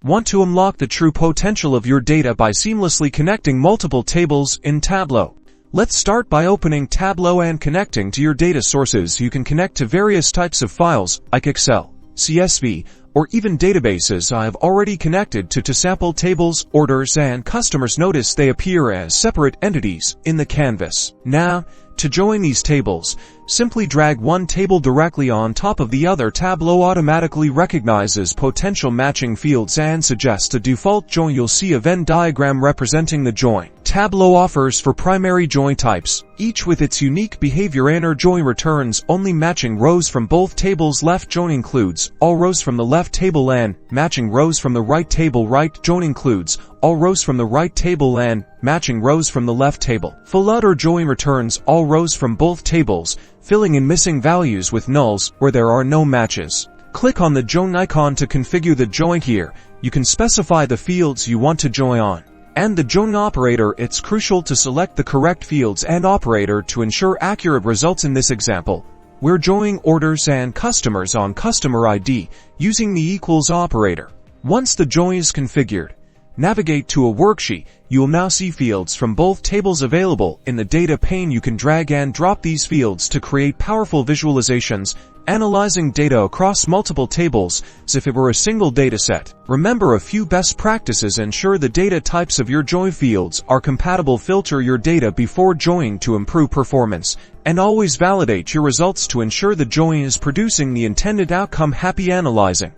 Want to unlock the true potential of your data by seamlessly connecting multiple tables in Tableau? Let's start by opening Tableau and connecting to your data sources. You can connect to various types of files, like Excel, CSV, or even databases. I have already connected to sample tables, orders, and customers. Notice they appear as separate entities in the canvas. Now, to join these tables, simply drag one table directly on top of the other. Tableau automatically recognizes potential matching fields and suggests a default join. You'll see a Venn diagram representing the join Tableau offers for primary join types, each with its unique behavior. Inner join returns only matching rows from both tables. Left join includes all rows from the left table and matching rows from the right table. Right join includes all rows from the right table and matching rows from the left table. Full outer join returns all rows from both tables, filling in missing values with nulls where there are no matches. Click on the join icon to configure the join. Here, you can specify the fields you want to join on and the join operator. It's crucial to select the correct fields and operator to ensure accurate results. In this example, we're joining orders and customers on customer ID using the equals operator. Once the join is configured, navigate to a worksheet. You will now see fields from both tables available in the data pane. You can drag and drop these fields to create powerful visualizations, analyzing data across multiple tables as if it were a single data set. Remember a few best practices. Ensure the data types of your join fields are compatible. Filter your data before joining to improve performance, and always validate your results to ensure the join is producing the intended outcome. Happy analyzing!